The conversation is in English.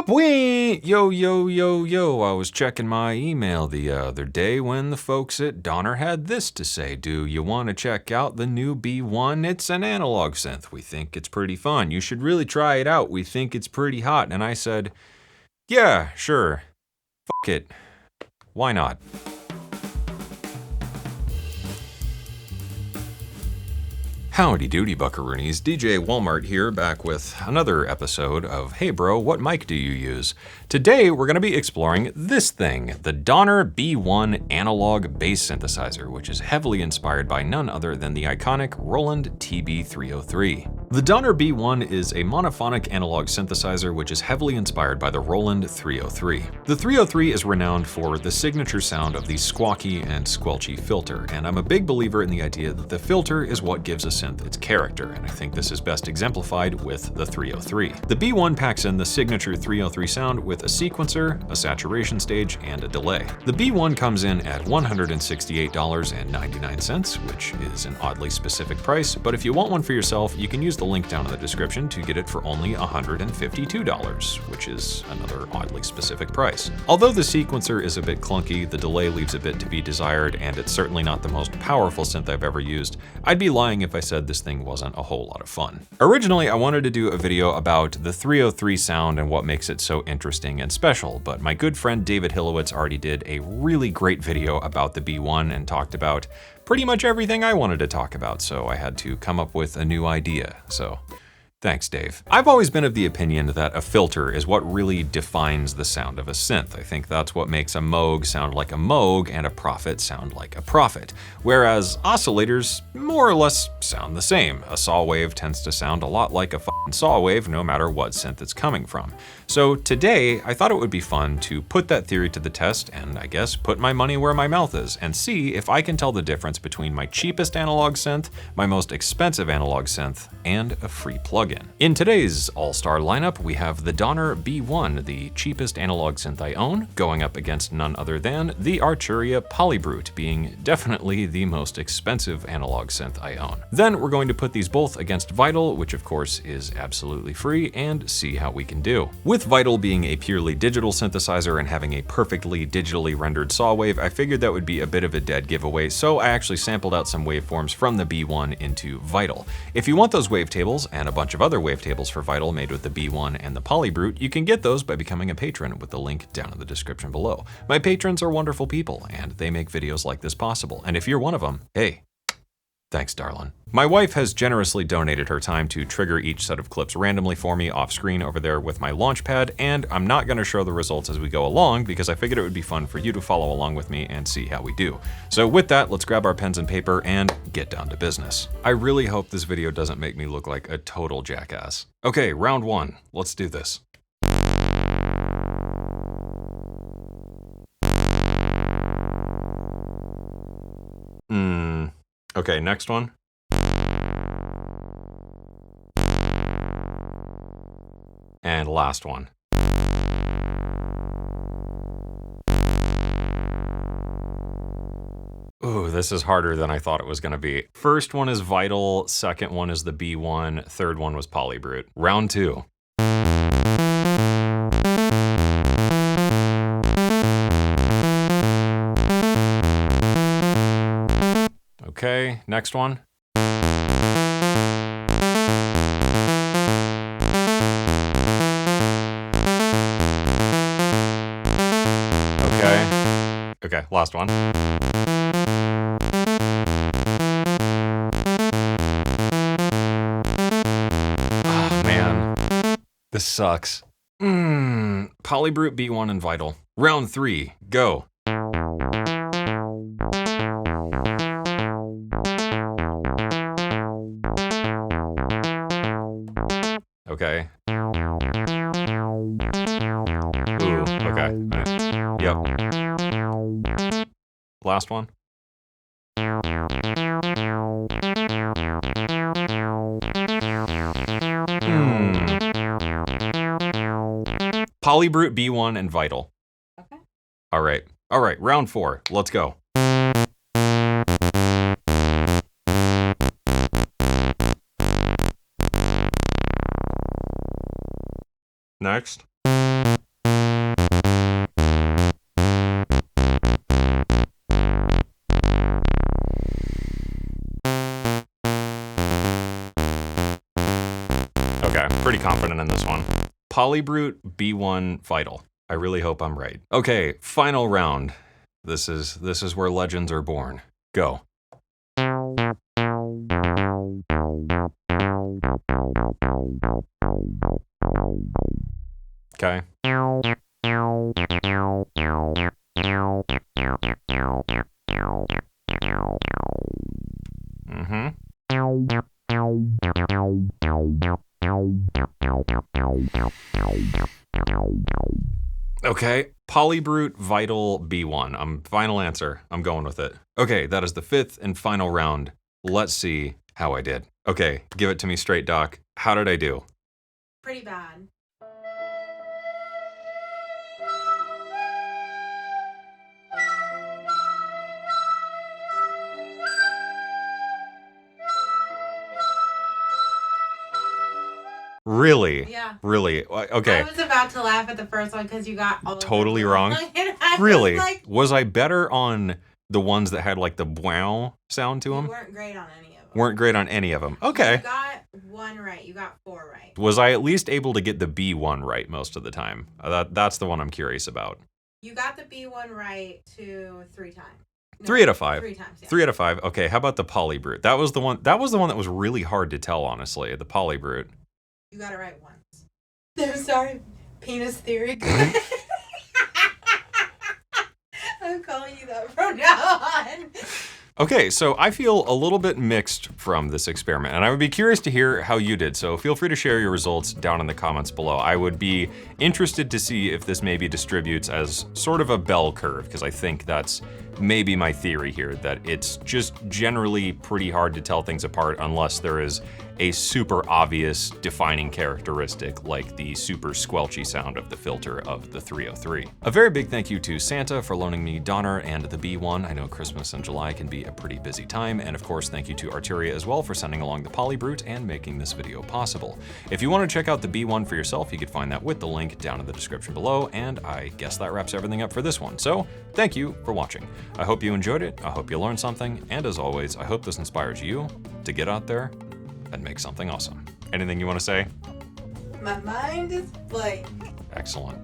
Wee! Yo, yo, yo, yo. I was checking my email the other day when the folks at Donner had this to say. Do you want to check out the new B1? It's an analog synth. We think it's pretty fun. You should really try it out. We think it's pretty hot. And I said, yeah, sure. Fuck it. Why not? Howdy doody buckaroonies, DJ Walmart here, back with another episode of Hey Bro, What Mic Do You Use? Today we're going to be exploring this thing, the Donner B1 analog bass synthesizer, which is heavily inspired by none other than the iconic Roland TB-303. The Donner B1 is a monophonic analog synthesizer which is heavily inspired by the Roland 303. The 303 is renowned for the signature sound of the squawky and squelchy filter, and I'm a big believer in the idea that the filter is what gives a synth its character, and I think this is best exemplified with the 303. The B1 packs in the signature 303 sound with a sequencer, a saturation stage, and a delay. The B1 comes in at $168.99, which is an oddly specific price, but if you want one for yourself, you can use the link down in the description to get it for only $152, which is another oddly specific price. Although the sequencer is a bit clunky, the delay leaves a bit to be desired, and it's certainly not the most powerful synth I've ever used, I'd be lying if I said this thing wasn't a whole lot of fun. Originally, I wanted to do a video about the 303 sound and what makes it so interesting and special, but my good friend David Hillowitz already did a really great video about the B1 and talked about pretty much everything I wanted to talk about, so I had to come up with a new idea. So thanks, Dave. I've always been of the opinion that a filter is what really defines the sound of a synth. I think that's what makes a Moog sound like a Moog and a Prophet sound like a Prophet, whereas oscillators more or less sound the same. A saw wave tends to sound a lot like a fucking saw wave no matter what synth it's coming from. So today, I thought it would be fun to put that theory to the test and I guess put my money where my mouth is and see if I can tell the difference between my cheapest analog synth, my most expensive analog synth, and a free plugin. In today's all-star lineup, we have the Donner B1, the cheapest analog synth I own, going up against none other than the Arturia Polybrute, being definitely the most expensive analog synth I own. Then we're going to put these both against Vital, which of course is absolutely free, and see how we can do. With Vital being a purely digital synthesizer and having a perfectly digitally rendered saw wave, I figured that would be a bit of a dead giveaway, so I actually sampled out some waveforms from the B1 into Vital. If you want those wavetables and a bunch of other wavetables for Vital made with the B1 and the Polybrute, you can get those by becoming a patron with the link down in the description below. My patrons are wonderful people, and they make videos like this possible, and if you're one of them, hey, thanks, darling. My wife has generously donated her time to trigger each set of clips randomly for me off screen over there with my Launchpad, and I'm not going to show the results as we go along because I figured it would be fun for you to follow along with me and see how we do. So with that, let's grab our pens and paper and get down to business. I really hope this video doesn't make me look like a total jackass. Okay, round one. Let's do this. Okay, next one. And last one. Ooh, this is harder than I thought it was gonna be. First one is Vital, second one is the B1, third one was Polybrute. Round two. Okay, next one. Okay, last one. Oh man, this sucks. Polybrute, B1, and Vital. Round three, go. Okay. Ooh, okay. Yep. Last one. Polybrute, B1, and Vital. Okay. All right, round four. Let's go. Next. winning in this one. Polybrute B1 Vital. I really hope I'm right. Okay, final round. This is where legends are born. Go. Okay. Mm-hmm. Okay, Polybrute Vital B1. Final answer. I'm going with it. Okay, that is the 5th and final round. Let's see how I did. Okay, give it to me straight, Doc. How did I do? Pretty bad. Really? Yeah. Really? Okay. I was about to laugh at the first one because you got all Totally of wrong. Really? Was I better on the ones that had like the wow sound to them? You weren't great on any of them. Weren't great on any of them. Okay. You got 1 right. You got 4 right. Was I at least able to get the B1 right most of the time? That's the one I'm curious about. You got the B1 right 3 times. No, 3 out of 5. 3 times, yeah. 3 out of 5. Okay, how about the Polybrute? That was the one that was really hard to tell, honestly, the Polybrute. You got it right once. I'm sorry. Penis theory. I'm calling you that from now on. Okay, so I feel a little bit mixed from this experiment, and I would be curious to hear how you did, so feel free to share your results down in the comments below. I would be interested to see if this maybe distributes as sort of a bell curve, because I think that's maybe my theory here, that it's just generally pretty hard to tell things apart unless there is a super obvious defining characteristic like the super squelchy sound of the filter of the 303. A very big thank you to Santa for loaning me Donner and the B1. I know Christmas and July can be a pretty busy time, and of course thank you to Arturia as well for sending along the Polybrute and making this video possible. If you want to check out the B1 for yourself, you can find that with the link down in the description below, and I guess that wraps everything up for this one. So thank you for watching. I hope you enjoyed it, I hope you learned something, and as always, I hope this inspires you to get out there and make something awesome. Anything you want to say? My mind is blank. Excellent.